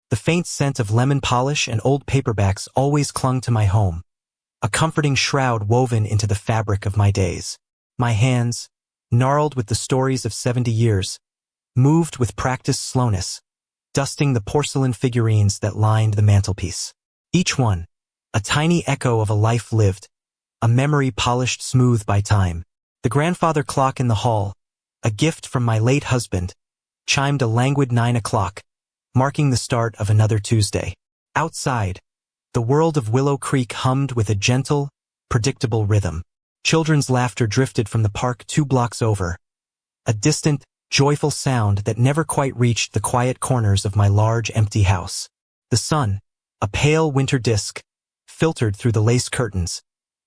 The faint scent of lemon polish and old paperbacks always clung to my home, a comforting shroud woven into the fabric of my days. My hands, gnarled with the stories of 70 years, moved with practiced slowness, dusting the porcelain figurines that lined the mantelpiece. Each one, a tiny echo of a life lived, a memory polished smooth by time. The grandfather clock in the hall, a gift from my late husband, chimed a languid 9 o'clock, marking the start of another Tuesday. Outside, the world of Willow Creek hummed with a gentle, predictable rhythm. Children's laughter drifted from the park 2 blocks over, a distant, joyful sound that never quite reached the quiet corners of my large, empty house. The sun, a pale winter disk, filtered through the lace curtains,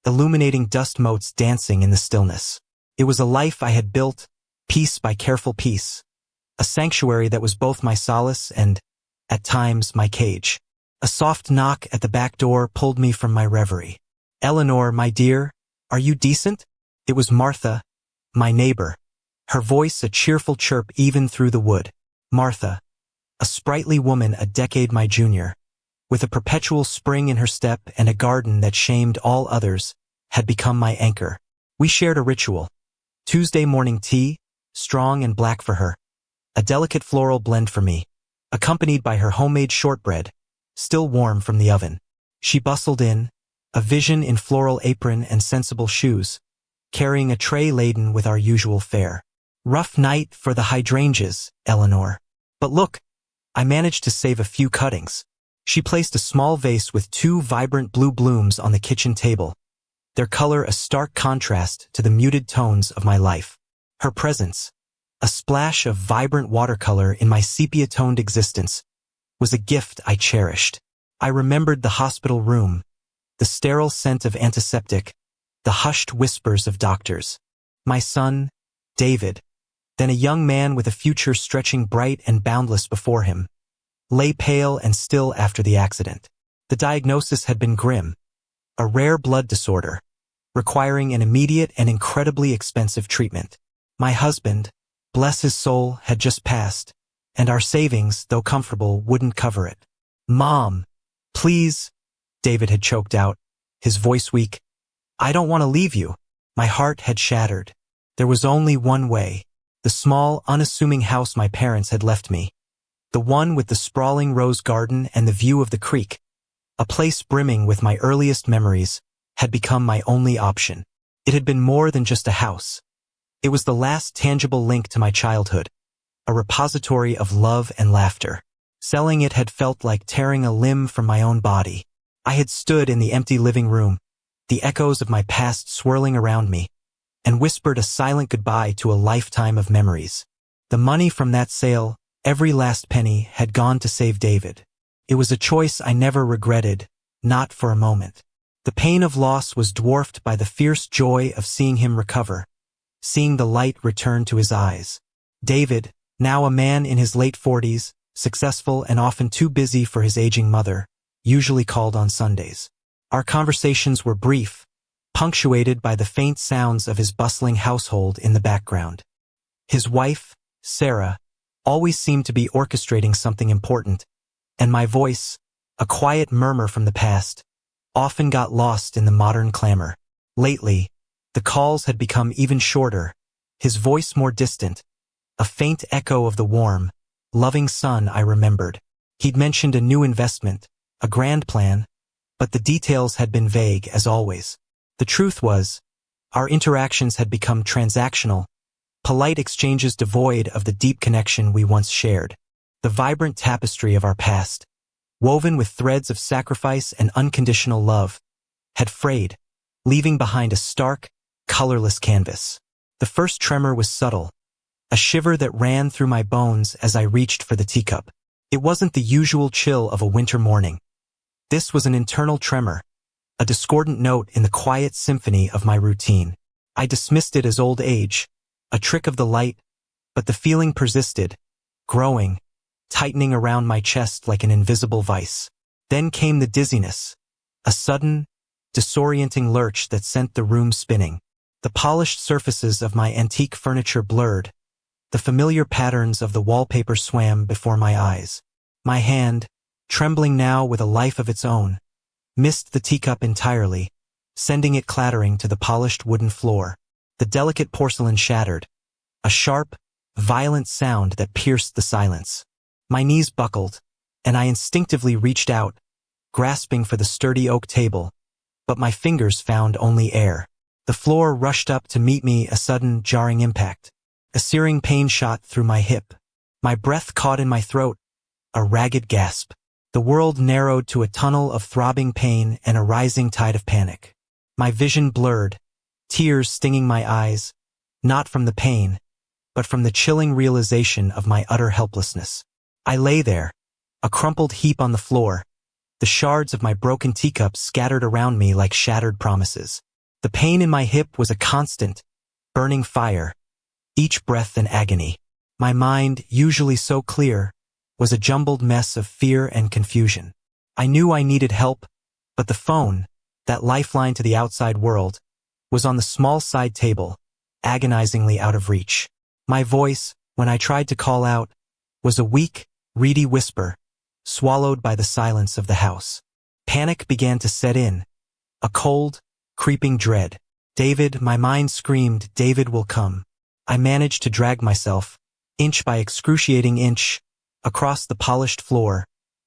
illuminating dust motes dancing in the stillness. It was a life I had built, piece by careful piece, a sanctuary that was both my solace and, at times, my cage. A soft knock at the back door pulled me from my reverie. "Eleanor, my dear, are you decent?" It was Martha, my neighbor, her voice a cheerful chirp even through the wood. Martha, a sprightly woman a decade my junior, with a perpetual spring in her step and a garden that shamed all others, had become my anchor. We shared a ritual. Tuesday morning tea, strong and black for her, a delicate floral blend for me, accompanied by her homemade shortbread, still warm from the oven. She bustled in, a vision in floral apron and sensible shoes, carrying a tray laden with our usual fare. "Rough night for the hydrangeas, Eleanor. But look, I managed to save a few cuttings." She placed a small vase with 2 vibrant blue blooms on the kitchen table, their color a stark contrast to the muted tones of my life. Her presence, a splash of vibrant watercolor in my sepia-toned existence, was a gift I cherished. I remembered the hospital room, the sterile scent of antiseptic, the hushed whispers of doctors. My son, David, then a young man with a future stretching bright and boundless before him, lay pale and still after the accident. The diagnosis had been grim, a rare blood disorder, requiring an immediate and incredibly expensive treatment. My husband, bless his soul, had just passed, and our savings, though comfortable, wouldn't cover it. "Mom, please," David had choked out, his voice weak. "I don't want to leave you." My heart had shattered. There was only one way. The small, unassuming house my parents had left me, the one with the sprawling rose garden and the view of the creek, a place brimming with my earliest memories, had become my only option. It had been more than just a house. It was the last tangible link to my childhood, a repository of love and laughter. Selling it had felt like tearing a limb from my own body. I had stood in the empty living room, the echoes of my past swirling around me, and whispered a silent goodbye to a lifetime of memories. The money from that sale, every last penny, had gone to save David. It was a choice I never regretted, not for a moment. The pain of loss was dwarfed by the fierce joy of seeing him recover, seeing the light return to his eyes. David, now a man in his late 40s, successful and often too busy for his aging mother, usually called on Sundays. Our conversations were brief, punctuated by the faint sounds of his bustling household in the background. His wife, Sarah, always seemed to be orchestrating something important, and my voice, a quiet murmur from the past, often got lost in the modern clamor. Lately, the calls had become even shorter, his voice more distant, a faint echo of the warm, loving son I remembered. He'd mentioned a new investment, a grand plan, but the details had been vague as always. The truth was, our interactions had become transactional, polite exchanges devoid of the deep connection we once shared. The vibrant tapestry of our past, woven with threads of sacrifice and unconditional love, had frayed, leaving behind a stark, colorless canvas. The first tremor was subtle, a shiver that ran through my bones as I reached for the teacup. It wasn't the usual chill of a winter morning. This was an internal tremor, a discordant note in the quiet symphony of my routine. I dismissed it as old age, a trick of the light, but the feeling persisted, growing, tightening around my chest like an invisible vice. Then came the dizziness, a sudden, disorienting lurch that sent the room spinning. The polished surfaces of my antique furniture blurred, the familiar patterns of the wallpaper swam before my eyes. My hand, trembling now with a life of its own, missed the teacup entirely, sending it clattering to the polished wooden floor. The delicate porcelain shattered, a sharp, violent sound that pierced the silence. My knees buckled, and I instinctively reached out, grasping for the sturdy oak table, but my fingers found only air. The floor rushed up to meet me, a sudden, jarring impact. A searing pain shot through my hip. My breath caught in my throat, a ragged gasp. The world narrowed to a tunnel of throbbing pain and a rising tide of panic. My vision blurred, tears stinging my eyes, not from the pain, but from the chilling realization of my utter helplessness. I lay there, a crumpled heap on the floor, the shards of my broken teacup scattered around me like shattered promises. The pain in my hip was a constant, burning fire, each breath an agony. My mind, usually so clear, was a jumbled mess of fear and confusion. I knew I needed help, but the phone, that lifeline to the outside world, was on the small side table, agonizingly out of reach. My voice, when I tried to call out, was a weak, reedy whisper, swallowed by the silence of the house. Panic began to set in, a cold, creeping dread. David, my mind screamed, David will come. I managed to drag myself, inch by excruciating inch, across the polished floor,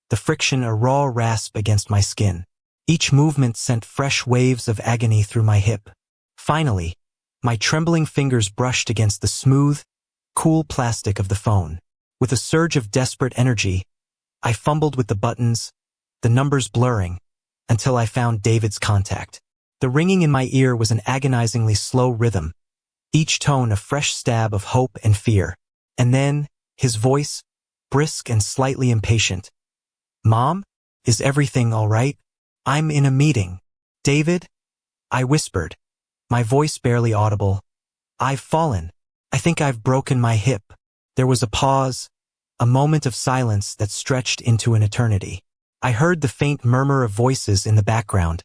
the friction a raw rasp against my skin. Each movement sent fresh waves of agony through my hip. Finally, my trembling fingers brushed against the smooth, cool plastic of the phone. With a surge of desperate energy, I fumbled with the buttons, the numbers blurring, until I found David's contact. The ringing in my ear was an agonizingly slow rhythm, each tone a fresh stab of hope and fear. And then, his voice, brisk and slightly impatient. Mom, is everything all right? I'm in a meeting. David? I whispered, my voice barely audible. I've fallen. I think I've broken my hip. There was a pause, a moment of silence that stretched into an eternity. I heard the faint murmur of voices in the background,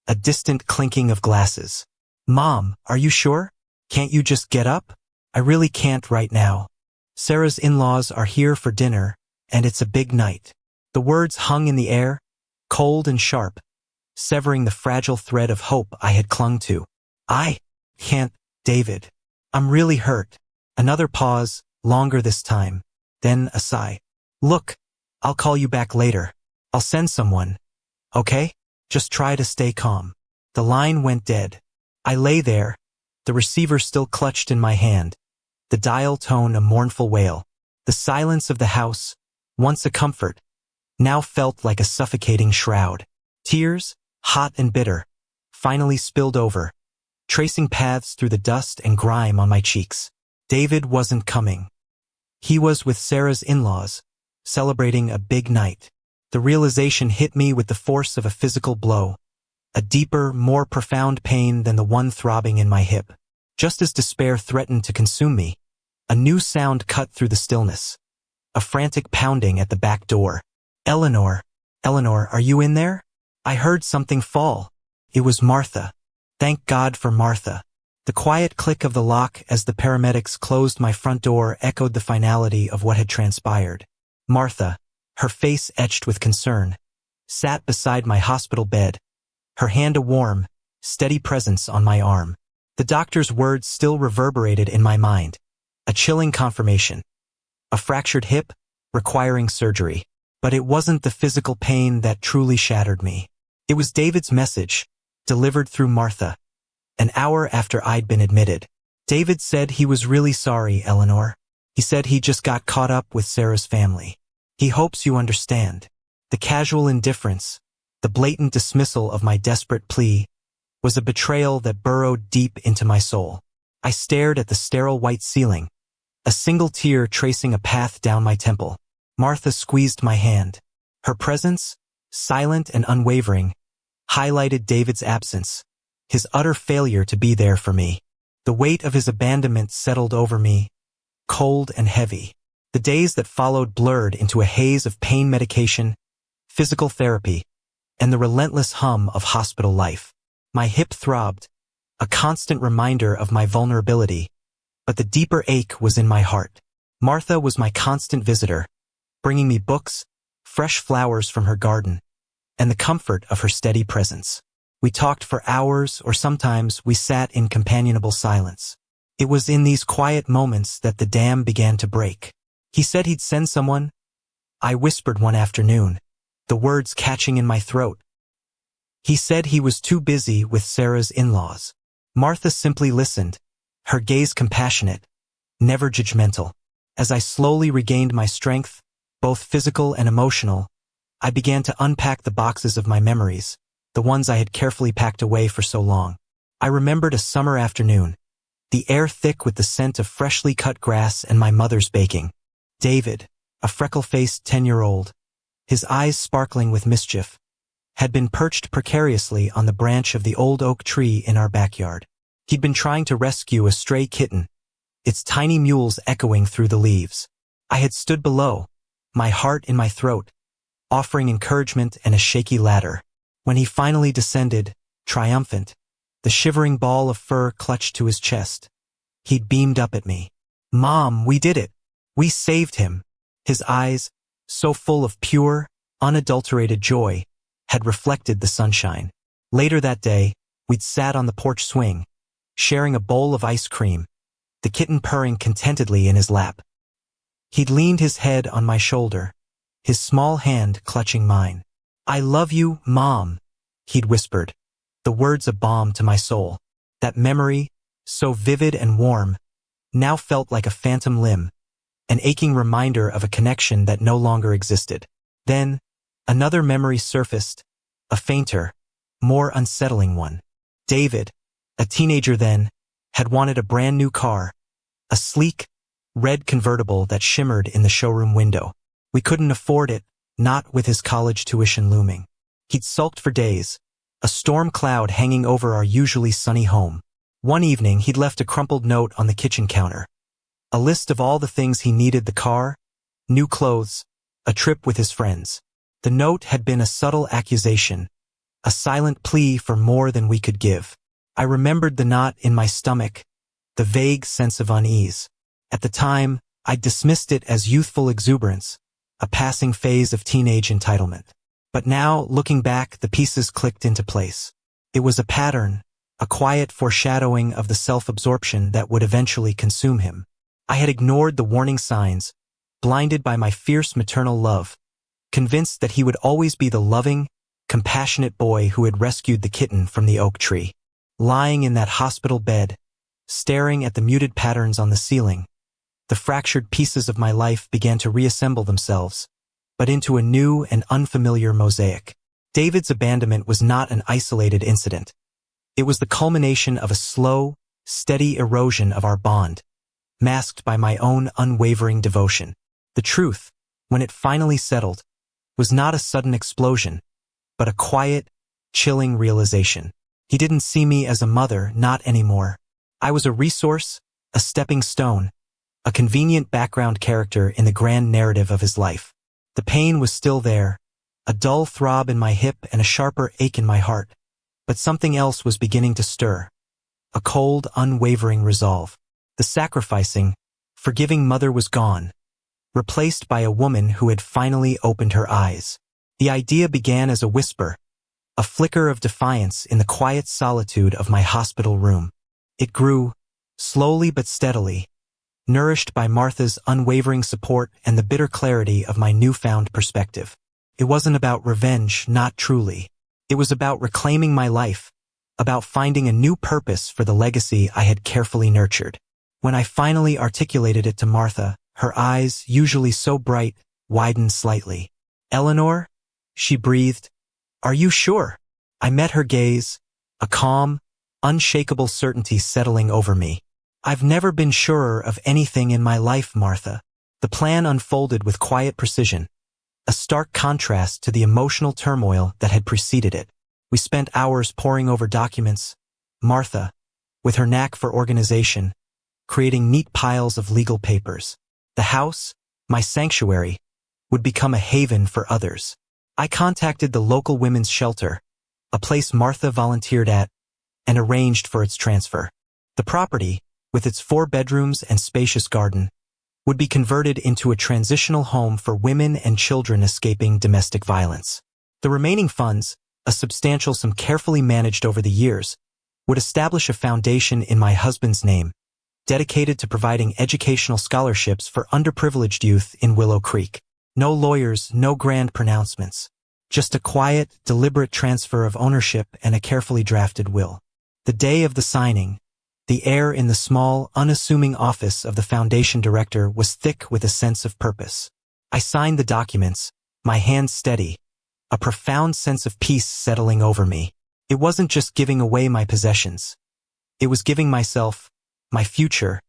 a distant clinking of glasses. Mom, are you sure? Can't you just get up? I really can't right now. Sarah's in-laws are here for dinner, and it's a big night. The words hung in the air, cold and sharp, severing the fragile thread of hope I had clung to. I can't, David. I'm really hurt. Another pause, longer this time. Then a sigh. Look, I'll call you back later. I'll send someone. Okay? Just try to stay calm. The line went dead. I lay there, the receiver still clutched in my hand, the dial tone a mournful wail. The silence of the house, once a comfort, now felt like a suffocating shroud. Tears, hot and bitter, finally spilled over, tracing paths through the dust and grime on my cheeks. David wasn't coming. He was with Sarah's in-laws, celebrating a big night. The realization hit me with the force of a physical blow, a deeper, more profound pain than the one throbbing in my hip. Just as despair threatened to consume me, a new sound cut through the stillness, a frantic pounding at the back door. Eleanor, are you in there? I heard something fall. It was Martha. Thank God for Martha. The quiet click of the lock as the paramedics closed my front door echoed the finality of what had transpired. Martha, her face etched with concern, sat beside my hospital bed, her hand a warm, steady presence on my arm. The doctor's words still reverberated in my mind, a chilling confirmation. A fractured hip, requiring surgery. But it wasn't the physical pain that truly shattered me. It was David's message, delivered through Martha, an hour after I'd been admitted. David said he was really sorry, Eleanor. He said he just got caught up with Sarah's family. He hopes you understand. The casual indifference, the blatant dismissal of my desperate plea, was a betrayal that burrowed deep into my soul. I stared at the sterile white ceiling, a single tear tracing a path down my temple. Martha squeezed my hand. Her presence, silent and unwavering, highlighted David's absence, his utter failure to be there for me. The weight of his abandonment settled over me, cold and heavy. The days that followed blurred into a haze of pain medication, physical therapy, and the relentless hum of hospital life. My hip throbbed, a constant reminder of my vulnerability, but the deeper ache was in my heart. Martha was my constant visitor, bringing me books, fresh flowers from her garden, and the comfort of her steady presence. We talked for hours, or sometimes we sat in companionable silence. It was in these quiet moments that the dam began to break. He said he'd send someone. I whispered one afternoon, the words catching in my throat. He said he was too busy with Sarah's in-laws. Martha simply listened, her gaze compassionate, never judgmental. As I slowly regained my strength, both physical and emotional, I began to unpack the boxes of my memories, the ones I had carefully packed away for so long. I remembered a summer afternoon, the air thick with the scent of freshly cut grass and my mother's baking. David, a freckle-faced 10-year-old, his eyes sparkling with mischief, had been perched precariously on the branch of the old oak tree in our backyard. He'd been trying to rescue a stray kitten, its tiny mewls echoing through the leaves. I had stood below, my heart in my throat, offering encouragement and a shaky ladder. When he finally descended, triumphant, the shivering ball of fur clutched to his chest, he'd beamed up at me. "Mom, we did it. We saved him." His eyes, so full of pure, unadulterated joy, had reflected the sunshine. Later that day, we'd sat on the porch swing, sharing a bowl of ice cream, the kitten purring contentedly in his lap. He'd leaned his head on my shoulder, his small hand clutching mine. "I love you, Mom," he'd whispered, the words a balm to my soul. That memory, so vivid and warm, now felt like a phantom limb, an aching reminder of a connection that no longer existed. Then, another memory surfaced, a fainter, more unsettling one. David, a teenager then, had wanted a brand new car, a sleek, red convertible that shimmered in the showroom window. We couldn't afford it, not with his college tuition looming. He'd sulked for days, a storm cloud hanging over our usually sunny home. One evening he'd left a crumpled note on the kitchen counter, a list of all the things he needed: the car, new clothes, a trip with his friends. The note had been a subtle accusation, a silent plea for more than we could give. I remembered the knot in my stomach, the vague sense of unease. At the time, I dismissed it as youthful exuberance, a passing phase of teenage entitlement. But now, looking back, the pieces clicked into place. It was a pattern, a quiet foreshadowing of the self-absorption that would eventually consume him. I had ignored the warning signs, blinded by my fierce maternal love, convinced that he would always be the loving, compassionate boy who had rescued the kitten from the oak tree. Lying in that hospital bed, staring at the muted patterns on the ceiling, the fractured pieces of my life began to reassemble themselves, but into a new and unfamiliar mosaic. David's abandonment was not an isolated incident. It was the culmination of a slow, steady erosion of our bond, masked by my own unwavering devotion. The truth, when it finally settled, was not a sudden explosion, but a quiet, chilling realization. He didn't see me as a mother, not anymore. I was a resource, a stepping stone, a convenient background character in the grand narrative of his life. The pain was still there, a dull throb in my hip and a sharper ache in my heart, but something else was beginning to stir, a cold, unwavering resolve. The sacrificing, forgiving mother was gone, replaced by a woman who had finally opened her eyes. The idea began as a whisper, a flicker of defiance in the quiet solitude of my hospital room. It grew, slowly but steadily, nourished by Martha's unwavering support and the bitter clarity of my newfound perspective. It wasn't about revenge, not truly. It was about reclaiming my life, about finding a new purpose for the legacy I had carefully nurtured. When I finally articulated it to Martha, her eyes, usually so bright, widened slightly. "Eleanor?" she breathed. "Are you sure?" I met her gaze, a calm, unshakable certainty settling over me. "I've never been surer of anything in my life, Martha." The plan unfolded with quiet precision, a stark contrast to the emotional turmoil that had preceded it. We spent hours poring over documents, Martha, with her knack for organization, creating neat piles of legal papers. The house, my sanctuary, would become a haven for others. I contacted the local women's shelter, a place Martha volunteered at, and arranged for its transfer. The property, with its 4 bedrooms and spacious garden, would be converted into a transitional home for women and children escaping domestic violence. The remaining funds, a substantial sum carefully managed over the years, would establish a foundation in my husband's name, dedicated to providing educational scholarships for underprivileged youth in Willow Creek. No lawyers, no grand pronouncements. Just a quiet, deliberate transfer of ownership and a carefully drafted will. The day of the signing, the air in the small, unassuming office of the foundation director was thick with a sense of purpose. I signed the documents, my hands steady, a profound sense of peace settling over me. It wasn't just giving away my possessions. It was giving myself, my future,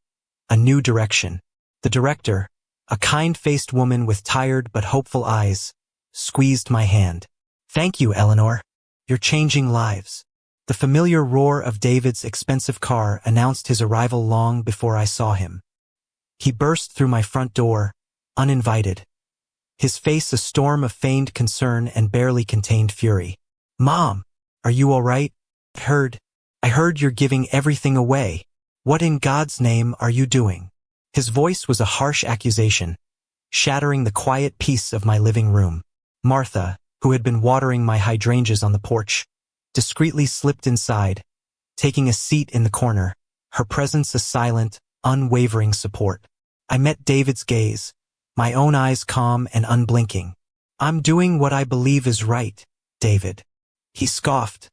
a new direction. The director, a kind-faced woman with tired but hopeful eyes, squeezed my hand. "Thank you, Eleanor. You're changing lives." The familiar roar of David's expensive car announced his arrival long before I saw him. He burst through my front door, uninvited. His face a storm of feigned concern and barely contained fury. "Mom, are you all right? I heard you're giving everything away. What in God's name are you doing?" His voice was a harsh accusation, shattering the quiet peace of my living room. Martha, who had been watering my hydrangeas on the porch, discreetly slipped inside, taking a seat in the corner, her presence a silent, unwavering support. I met David's gaze, my own eyes calm and unblinking. "I'm doing what I believe is right, David," he scoffed,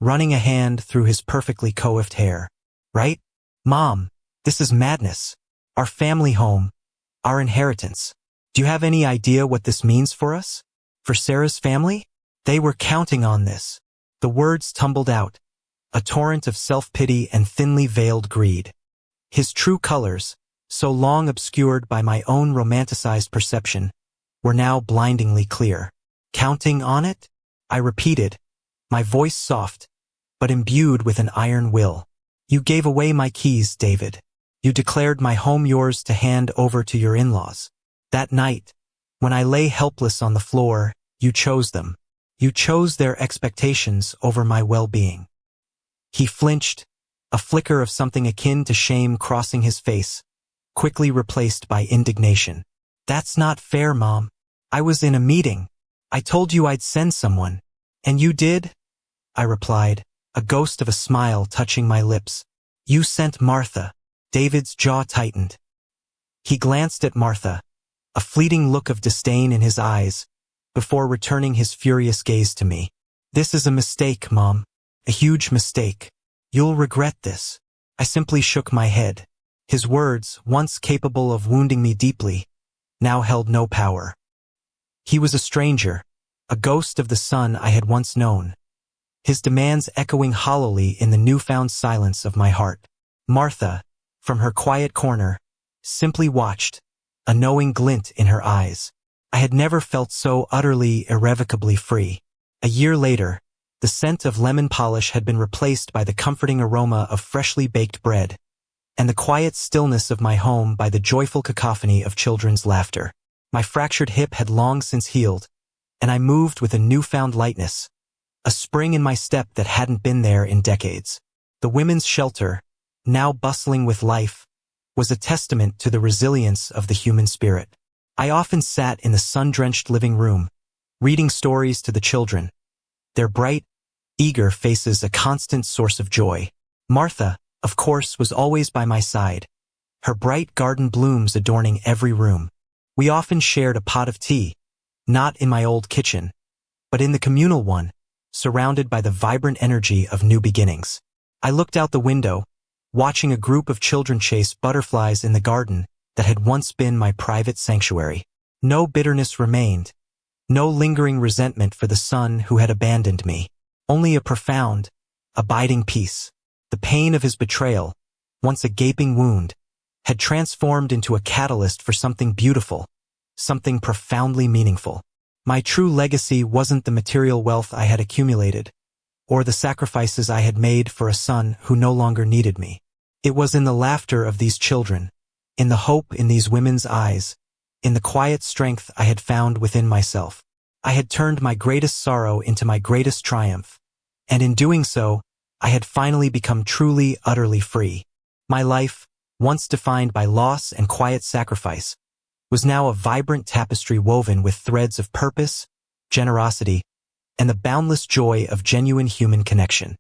running a hand through his perfectly coiffed hair. "Right? Mom, this is madness. Our family home, our inheritance. Do you have any idea what this means for us? For Sarah's family? They were counting on this." The words tumbled out, a torrent of self-pity and thinly veiled greed. His true colors, so long obscured by my own romanticized perception, were now blindingly clear. "Counting on it?" I repeated, my voice soft, but imbued with an iron will. "You gave away my keys, David. You declared my home yours to hand over to your in-laws. That night, when I lay helpless on the floor, you chose them. You chose their expectations over my well-being." He flinched, a flicker of something akin to shame crossing his face, quickly replaced by indignation. "That's not fair, Mom. I was in a meeting. I told you I'd send someone. And you did?" I replied, a ghost of a smile touching my lips. "You sent Martha." David's jaw tightened. He glanced at Martha, a fleeting look of disdain in his eyes, before returning his furious gaze to me. "This is a mistake, Mom. A huge mistake. You'll regret this." I simply shook my head. His words, once capable of wounding me deeply, now held no power. He was a stranger, a ghost of the son I had once known, his demands echoing hollowly in the newfound silence of my heart. Martha, from her quiet corner, simply watched, a knowing glint in her eyes. I had never felt so utterly, irrevocably free. A year later, the scent of lemon polish had been replaced by the comforting aroma of freshly baked bread, and the quiet stillness of my home by the joyful cacophony of children's laughter. My fractured hip had long since healed, and I moved with a newfound lightness, a spring in my step that hadn't been there in decades. The women's shelter, now bustling with life, was a testament to the resilience of the human spirit. I often sat in the sun-drenched living room, reading stories to the children, their bright, eager faces a constant source of joy. Martha, of course, was always by my side, her bright garden blooms adorning every room. We often shared a pot of tea, not in my old kitchen, but in the communal one, surrounded by the vibrant energy of new beginnings. I looked out the window, watching a group of children chase butterflies in the garden that had once been my private sanctuary. No bitterness remained, no lingering resentment for the son who had abandoned me, only a profound, abiding peace. The pain of his betrayal, once a gaping wound, had transformed into a catalyst for something beautiful, something profoundly meaningful. My true legacy wasn't the material wealth I had accumulated, or the sacrifices I had made for a son who no longer needed me. It was in the laughter of these children, in the hope in these women's eyes, in the quiet strength I had found within myself. I had turned my greatest sorrow into my greatest triumph, and in doing so, I had finally become truly, utterly free. My life, once defined by loss and quiet sacrifice, was now a vibrant tapestry woven with threads of purpose, generosity, and the boundless joy of genuine human connection.